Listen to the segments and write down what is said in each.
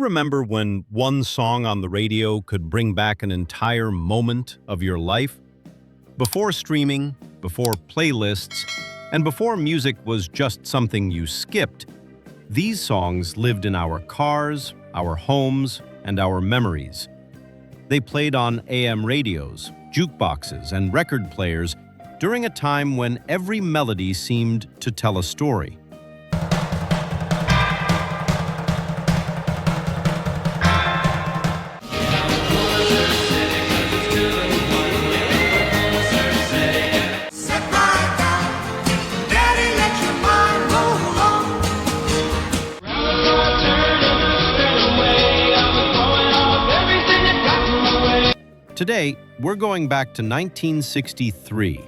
remember when one song on the radio could bring back an entire moment of your life? Before streaming, before playlists, and before music was just something you skipped, these songs lived in our cars, our homes, and our memories. They played on AM radios, jukeboxes, and record players during a time when every melody seemed to tell a story. Today, we're going back to 1963,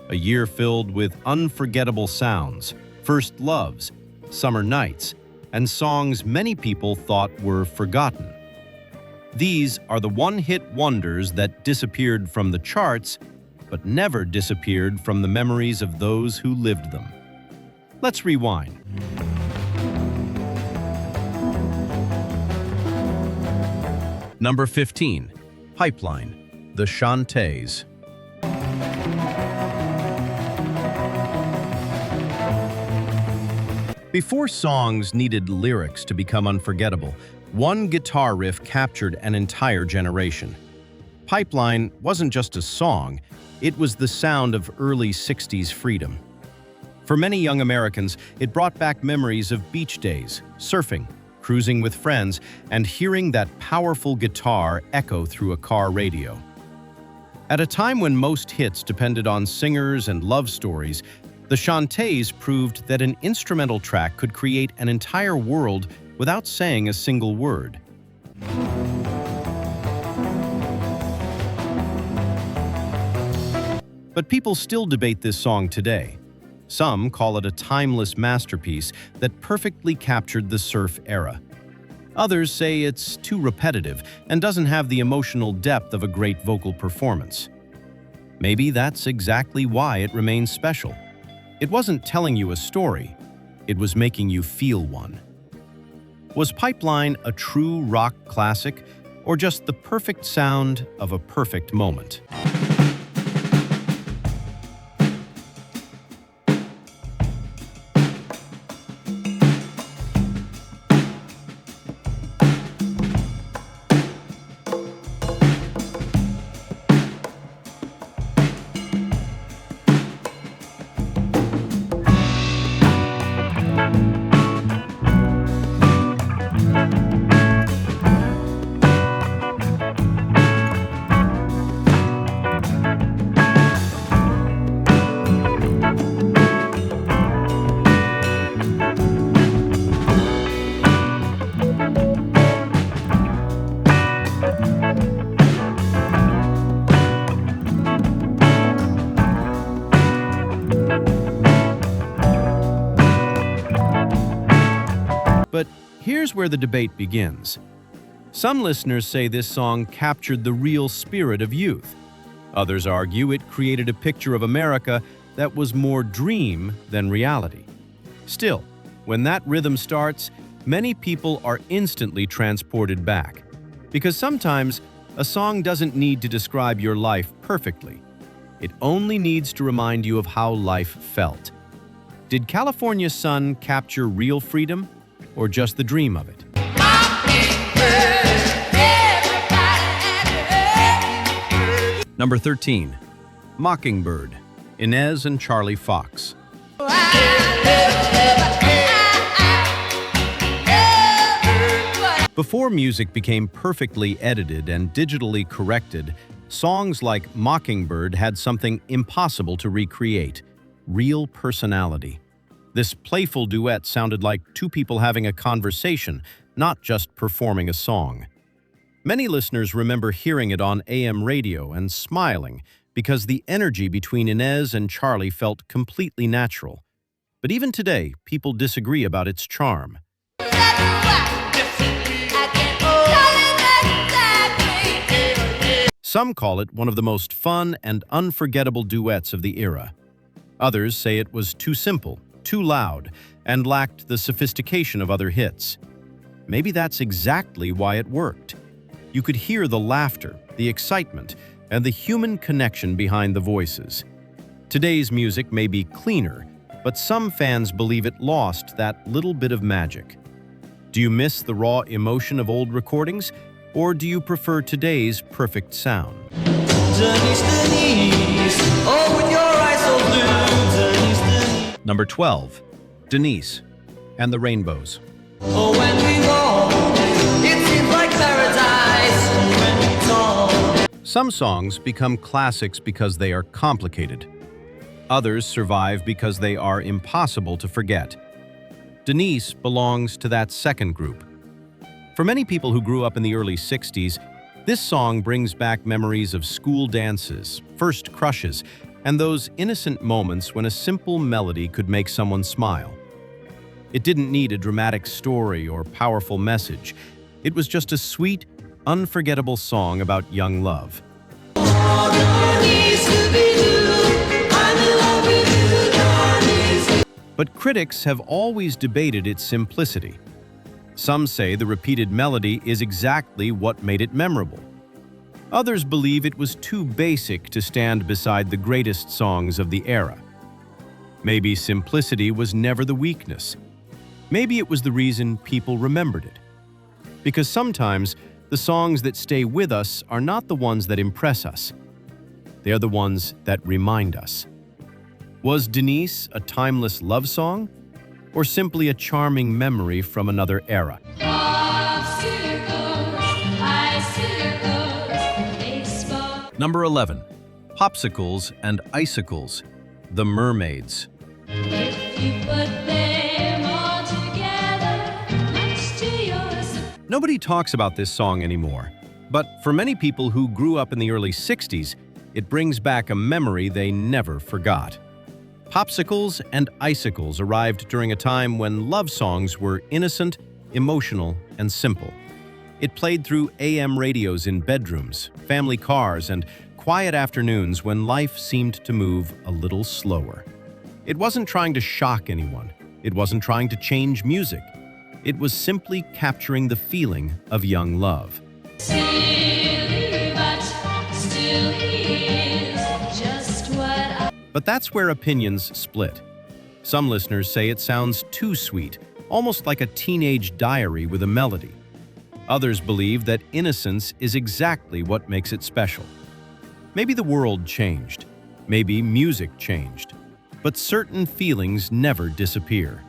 a year filled with unforgettable sounds, first loves, summer nights, and songs many people thought were forgotten. These are the one-hit wonders that disappeared from the charts, but never disappeared from the memories of those who lived them. Let's rewind. Number 15, Pipeline, The Shantays. Before songs needed lyrics to become unforgettable, one guitar riff captured an entire generation. Pipeline wasn't just a song, it was the sound of early 60s freedom. For many young Americans, it brought back memories of beach days, surfing, cruising with friends, and hearing that powerful guitar echo through a car radio. At a time when most hits depended on singers and love stories, the Shantays proved that an instrumental track could create an entire world without saying a single word. But people still debate this song today. Some call it a timeless masterpiece that perfectly captured the surf era. Others say it's too repetitive and doesn't have the emotional depth of a great vocal performance. Maybe that's exactly why it remains special. It wasn't telling you a story, it was making you feel one. Was Pipeline a true rock classic, or just the perfect sound of a perfect moment? But here's where the debate begins. Some listeners say this song captured the real spirit of youth. Others argue it created a picture of America that was more dream than reality. Still, when that rhythm starts, many people are instantly transported back. Because sometimes, a song doesn't need to describe your life perfectly. It only needs to remind you of how life felt. Did California Sun capture real freedom, or just the dream of it? Number 13, Mockingbird, Inez and Charlie Fox. Before music became perfectly edited and digitally corrected, songs like Mockingbird had something impossible to recreate: real personality. This playful duet sounded like two people having a conversation, not just performing a song. Many listeners remember hearing it on AM radio and smiling because the energy between Inez and Charlie felt completely natural. But even today, people disagree about its charm. Some call it one of the most fun and unforgettable duets of the era. Others say it was too simple, too loud, and lacked the sophistication of other hits. maybe that's exactly why it worked. You could hear the laughter, the excitement, and the human connection behind the voices. Today's music may be cleaner, but some fans believe it lost that little bit of magic. Do you miss the raw emotion of old recordings, or do you prefer today's perfect sound? Denise, Denise, oh, with your eyes so blue, Denise, Denise. Number 12, Denise and the Rainbows. Oh, when we walk, it seems like paradise. When we talk. Some songs become classics because they are complicated. Others survive because they are impossible to forget. Denise belongs to that second group. For many people who grew up in the early 60s, this song brings back memories of school dances, first crushes, and those innocent moments when a simple melody could make someone smile. It didn't need a dramatic story or powerful message. It was just a sweet, unforgettable song about young love. But critics have always debated its simplicity. Some say the repeated melody is exactly what made it memorable. Others believe it was too basic to stand beside the greatest songs of the era. Maybe simplicity was never the weakness. Maybe it was the reason people remembered it. Because sometimes the songs that stay with us are not the ones that impress us. They are the ones that remind us. Was Denise a timeless love song, or simply a charming memory from another era? Number 11, Popsicles and Icicles, The Mermaids. Nobody talks about this song anymore, but for many people who grew up in the early 60s, it brings back a memory they never forgot. Popsicles and Icicles arrived during a time when love songs were innocent, emotional, and simple. It played through AM radios in bedrooms, family cars, and quiet afternoons when life seemed to move a little slower. It wasn't trying to shock anyone. It wasn't trying to change music. It was simply capturing the feeling of young love. But that's where opinions split. Some listeners say it sounds too sweet, almost like a teenage diary with a melody. Others believe that innocence is exactly what makes it special. Maybe the world changed. Maybe music changed. But certain feelings never disappear.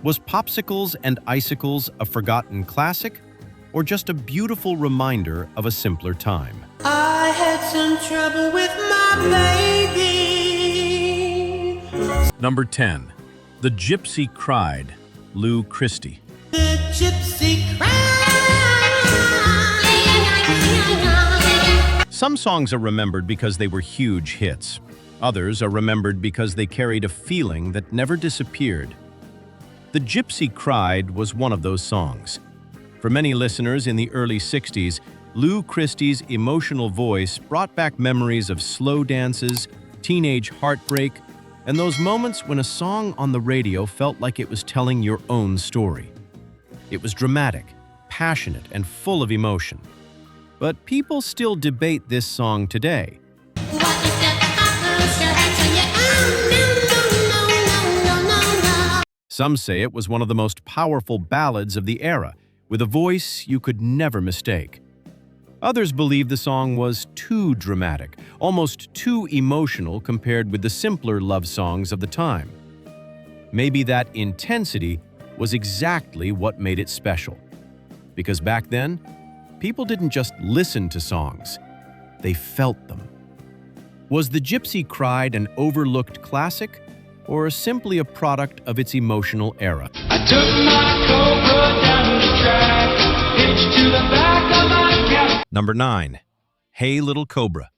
Was Popsicles and Icicles a forgotten classic, or just a beautiful reminder of a simpler time? I had some trouble with my baby. Number 10, The Gypsy Cried, Lou Christie. The gypsy cried. Some songs are remembered because they were huge hits. Others are remembered because they carried a feeling that never disappeared. The Gypsy Cried was one of those songs. For many listeners in the early 60s, Lou Christie's emotional voice brought back memories of slow dances, teenage heartbreak, and those moments when a song on the radio felt like it was telling your own story. It was dramatic, passionate, and full of emotion. But people still debate this song today. Some say it was one of the most powerful ballads of the era, with a voice you could never mistake. Others believe the song was too dramatic, almost too emotional compared with the simpler love songs of the time. Maybe that intensity was exactly what made it special. Because back then, people didn't just listen to songs, they felt them. Was The Gypsy Cried an overlooked classic, or simply a product of its emotional era? I took my Cobra down the track, hitched to the back of my cab. Number 9, Hey Little Cobra,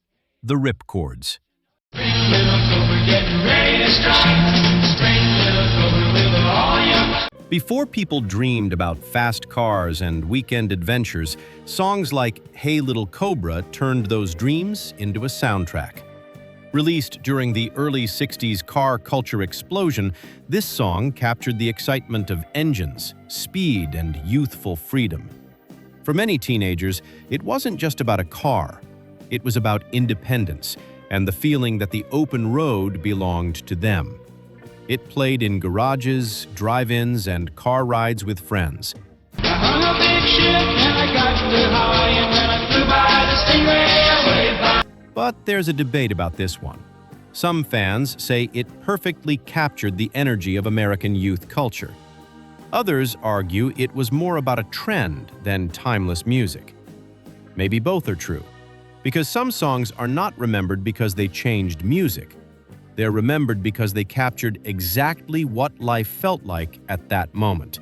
The Ripcords. Spring little Cobra getting ready to strike. Spring little Cobra with all your... Before people dreamed about fast cars and weekend adventures, songs like Hey Little Cobra turned those dreams into a soundtrack. Released during the early 60s car culture explosion, this song captured the excitement of engines, speed, and youthful freedom. For many teenagers, it wasn't just about a car. It was about independence and the feeling that the open road belonged to them. It played in garages, drive-ins, and car rides with friends. I hung a big ship and I got to Hawaii, and when I flew by the stingray away by. But there's a debate about this one. Some fans say it perfectly captured the energy of American youth culture. Others argue it was more about a trend than timeless music. Maybe both are true, because some songs are not remembered because they changed music. They're remembered because they captured exactly what life felt like at that moment.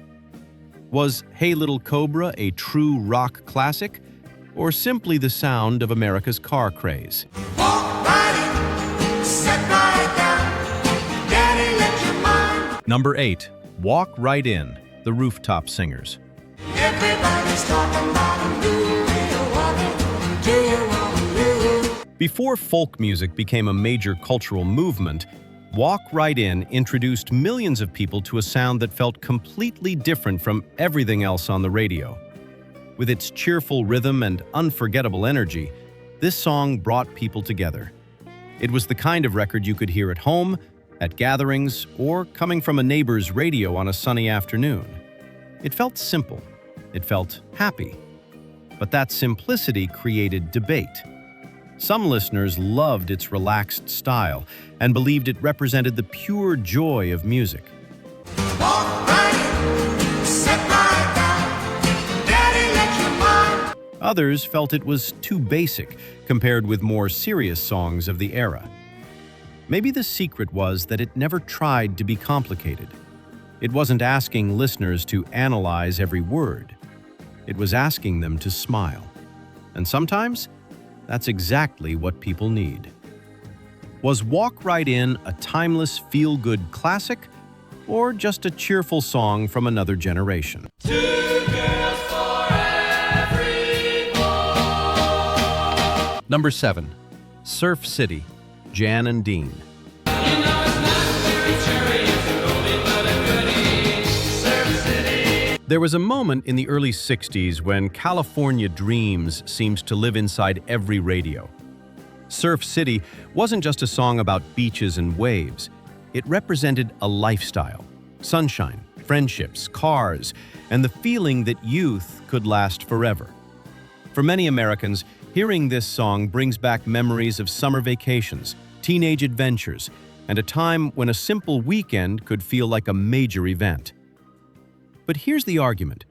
Was Hey Little Cobra a true rock classic, or simply the sound of America's car craze? Walk right in, sit right down. Daddy, let your mind. Number 8. Walk Right In, the Rooftop Singers. Everybody's talking about you. Do you want you? Before folk music became a major cultural movement, Walk Right In introduced millions of people to a sound that felt completely different from everything else on the radio. With its cheerful rhythm and unforgettable energy, this song brought people together. It was the kind of record you could hear at home, at gatherings, or coming from a neighbor's radio on a sunny afternoon. It felt simple. It felt happy. But that simplicity created debate. Some listeners loved its relaxed style and believed it represented the pure joy of music. Walk right in, sit right down. Daddy, let your mind. Others felt it was too basic compared with more serious songs of the era. Maybe the secret was that it never tried to be complicated. It wasn't asking listeners to analyze every word. It was asking them to smile. And sometimes, that's exactly what people need. Was Walk Right In a timeless feel-good classic, or just a cheerful song from another generation? Two girls for every boy. Number 7. Surf City, Jan and Dean. You know it's not very cherry, it's a oldie but a goodie. Surf City. There was a moment in the early 60s when California Dreams seemed to live inside every radio. Surf City wasn't just a song about beaches and waves. It represented a lifestyle, sunshine, friendships, cars, and the feeling that youth could last forever. For many Americans, hearing this song brings back memories of summer vacations, teenage adventures, and a time when a simple weekend could feel like a major event. But here's the argument.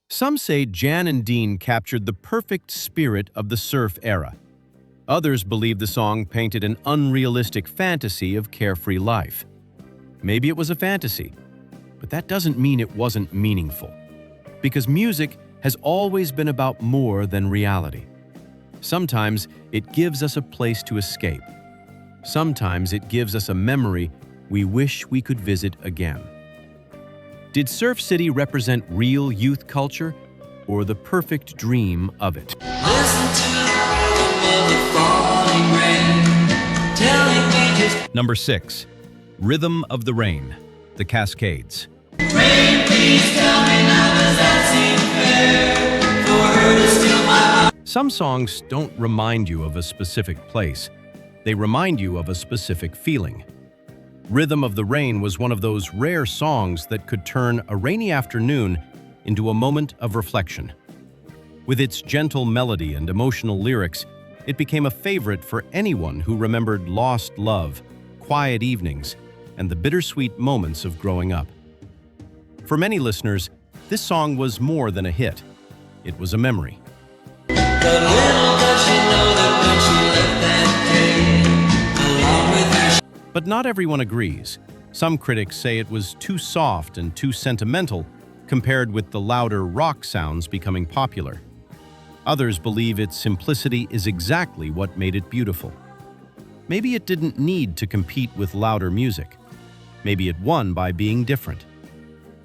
Some say Jan and Dean captured the perfect spirit of the surf era. Others believe the song painted an unrealistic fantasy of carefree life. Maybe it was a fantasy, but that doesn't mean it wasn't meaningful. Because music has always been about more than reality. Sometimes it gives us a place to escape. Sometimes it gives us a memory we wish we could visit again. Did Surf City represent real youth culture, or the perfect dream of it? Listen to the rhythm of the falling rain, telling me just Number 6. Rhythm of the Rain, the Cascades. rain. Please tell me now, does that seem fair for her to steal my heart? Some songs don't remind you of a specific place. They remind you of a specific feeling. Rhythm of the Rain was one of those rare songs that could turn a rainy afternoon into a moment of reflection. With its gentle melody and emotional lyrics, it became a favorite for anyone who remembered lost love, quiet evenings, and the bittersweet moments of growing up. For many listeners, this song was more than a hit. It was a memory. But little does she know that when she left that day, along with her. But not everyone agrees. Some critics say it was too soft and too sentimental compared with the louder rock sounds becoming popular. Others believe its simplicity is exactly what made it beautiful. Maybe it didn't need to compete with louder music. Maybe it won by being different.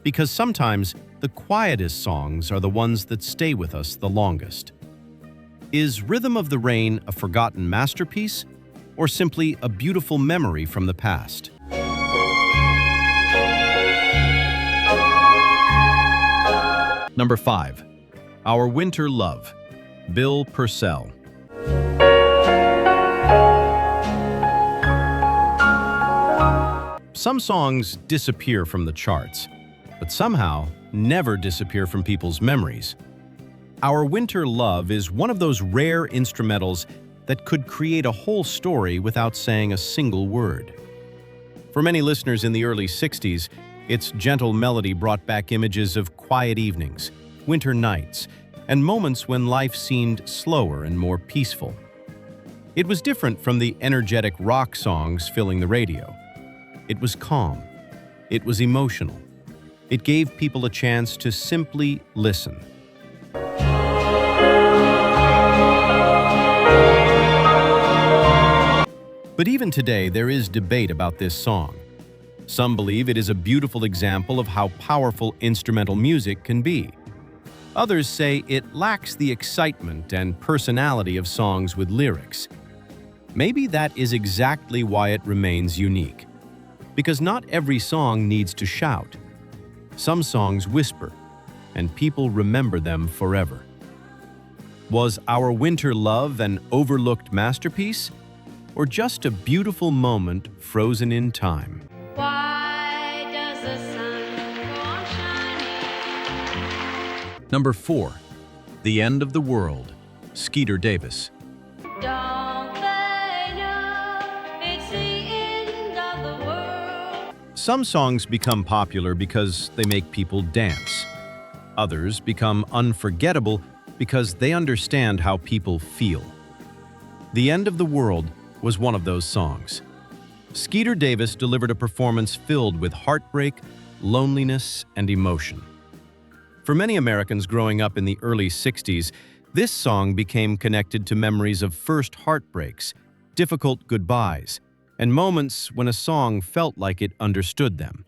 Because sometimes the quietest songs are the ones that stay with us the longest. Is Rhythm of the Rain a forgotten masterpiece, or simply a beautiful memory from the past? Number 5. Our Winter Love, Bill Purcell. Some songs disappear from the charts, but somehow never disappear from people's memories. Our Winter Love is one of those rare instrumentals that could create a whole story without saying a single word. For many listeners in the early 60s, its gentle melody brought back images of quiet evenings, winter nights, and moments when life seemed slower and more peaceful. It was different from the energetic rock songs filling the radio. It was calm. It was emotional. It gave people a chance to simply listen. But even today, there is debate about this song. Some believe it is a beautiful example of how powerful instrumental music can be. Others say it lacks the excitement and personality of songs with lyrics. Maybe that is exactly why it remains unique. Because not every song needs to shout. Some songs whisper, and people remember them forever. Was Our Winter Love an overlooked masterpiece, or just a beautiful moment frozen in time? Why does the sun go on shining? Number 4. The End of the World, Skeeter Davis. Don't they know it's the end of the world? Some songs become popular because they make people dance. Others become unforgettable because they understand how people feel. The End of the World was one of those songs. Skeeter Davis delivered a performance filled with heartbreak, loneliness, and emotion. For many Americans growing up in the early 60s, this song became connected to memories of first heartbreaks, difficult goodbyes, and moments when a song felt like it understood them.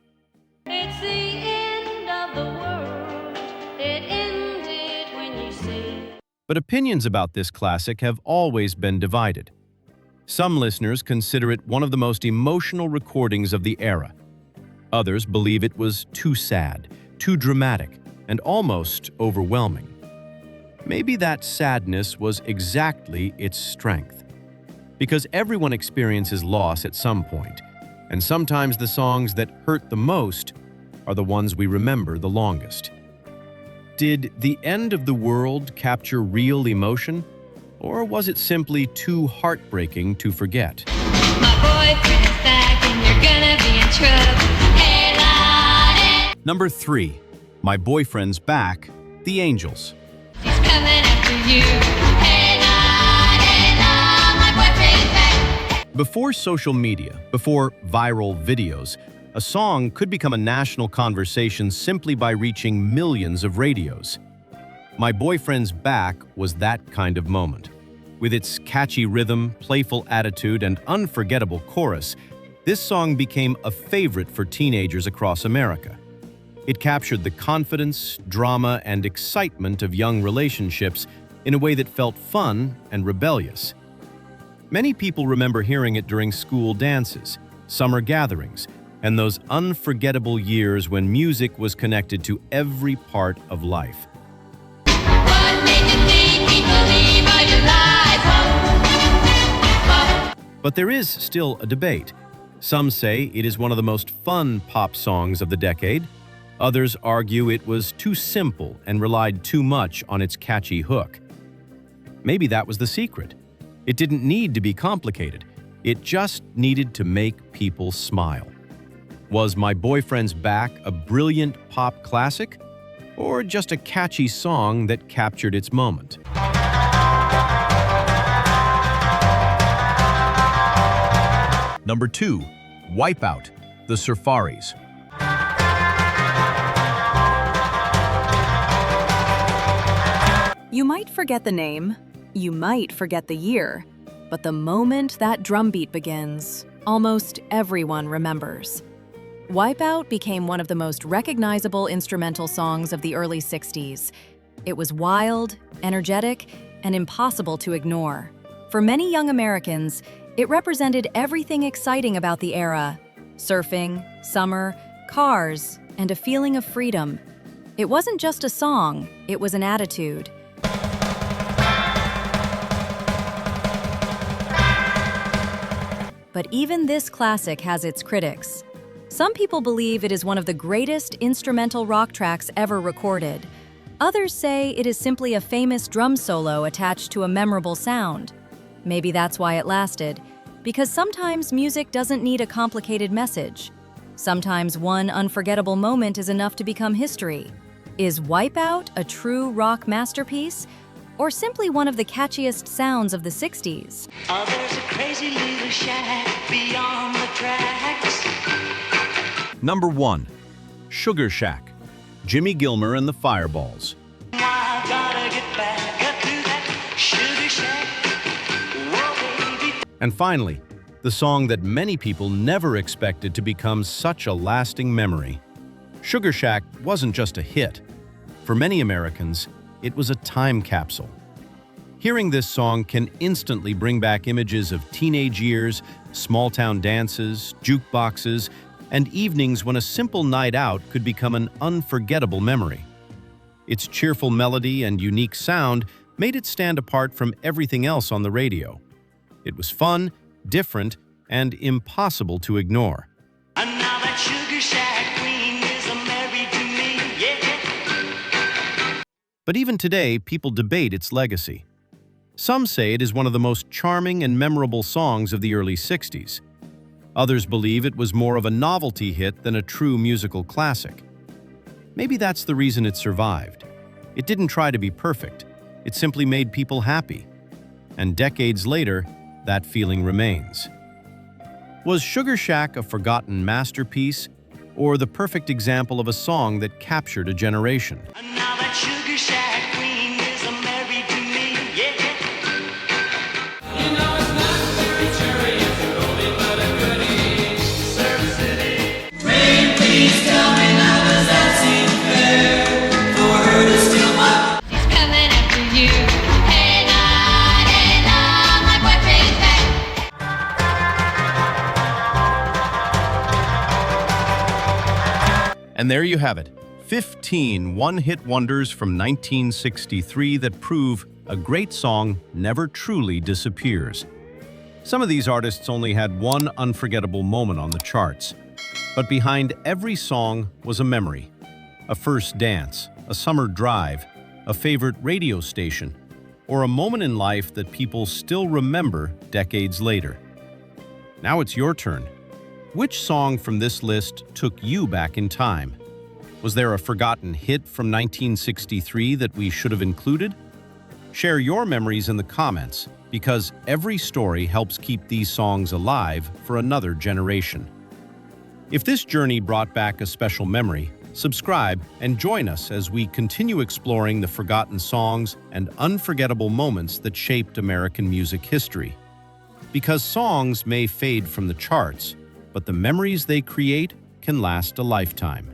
It's the end of the world. It ended when you said. But opinions about this classic have always been divided. Some listeners consider it one of the most emotional recordings of the era. Others believe it was too sad, too dramatic, and almost overwhelming. Maybe that sadness was exactly its strength. Because everyone experiences loss at some point, and sometimes the songs that hurt the most are the ones we remember the longest. Did The End of the World capture real emotion? Or was it simply too heartbreaking to forget? My boyfriend is back and you're gonna be in trouble. Hey, Lottie. Number 3. My Boyfriend's Back, The Angels. He's coming after you. Hey, Lottie, my boyfriend is back. Before social media, before viral videos, a song could become a national conversation simply by reaching millions of radios. My Boyfriend's Back was that kind of moment. With its catchy rhythm, playful attitude, and unforgettable chorus, this song became a favorite for teenagers across America. It captured the confidence, drama, and excitement of young relationships in a way that felt fun and rebellious. Many people remember hearing it during school dances, summer gatherings, and those unforgettable years when music was connected to every part of life. What made you think we believe all your lies? But there is still a debate. Some say it is one of the most fun pop songs of the decade. Others argue it was too simple and relied too much on its catchy hook. Maybe that was the secret. It didn't need to be complicated. It just needed to make people smile. Was My Boyfriend's Back a brilliant pop classic? Or just a catchy song that captured its moment? Number 2. Wipeout, The Surfaris. You might forget the name, you might forget the year, but the moment that drum beat begins, almost everyone remembers. Wipeout became one of the most recognizable instrumental songs of the early 60s. It was wild, energetic, and impossible to ignore. For many young Americans, it represented everything exciting about the era: surfing, summer, cars, and a feeling of freedom. It wasn't just a song, it was an attitude. But even this classic has its critics. Some people believe it is one of the greatest instrumental rock tracks ever recorded. Others say it is simply a famous drum solo attached to a memorable sound. Maybe that's why it lasted, because sometimes music doesn't need a complicated message. Sometimes one unforgettable moment is enough to become history. Is Wipeout a true rock masterpiece, or simply one of the catchiest sounds of the 60s? Oh, there's a crazy little shack beyond the tracks. Number 1. Sugar Shack, Jimmy Gilmer and the Fireballs. I gotta get back up to that sugar shack. Whoa, baby. And finally, the song that many people never expected to become such a lasting memory. Sugar Shack wasn't just a hit. For many Americans, it was a time capsule. Hearing this song can instantly bring back images of teenage years, small-town dances, jukeboxes, and evenings when a simple night out could become an unforgettable memory. Its cheerful melody and unique sound made it stand apart from everything else on the radio. It was fun, different, and impossible to ignore. And now that sugar shack queen is a married to me, yeah. But even today, people debate its legacy. Some say it is one of the most charming and memorable songs of the early 60s. Others believe it was more of a novelty hit than a true musical classic. Maybe that's the reason it survived. It didn't try to be perfect. It simply made people happy. And decades later, that feeling remains. Was Sugar Shack a forgotten masterpiece, or the perfect example of a song that captured a generation? And now that sugar shack queen is a married to me, yeah. You know it's not very cherry, it's an oldie but a goodie. Surf City. Rain, please tell me now, does that seem fair? For her to steal my He's coming after you. Hey, nah, my boyfriend's back. And there you have it, 15 one-hit wonders from 1963 that prove a great song never truly disappears. Some of these artists only had one unforgettable moment on the charts, but behind every song was a memory, a first dance, a summer drive, a favorite radio station, or a moment in life that people still remember decades later. Now it's your turn. Which song from this list took you back in time? Was there a forgotten hit from 1963 that we should have included? Share your memories in the comments, because every story helps keep these songs alive for another generation. If this journey brought back a special memory, subscribe and join us as we continue exploring the forgotten songs and unforgettable moments that shaped American music history. Because songs may fade from the charts, but the memories they create can last a lifetime.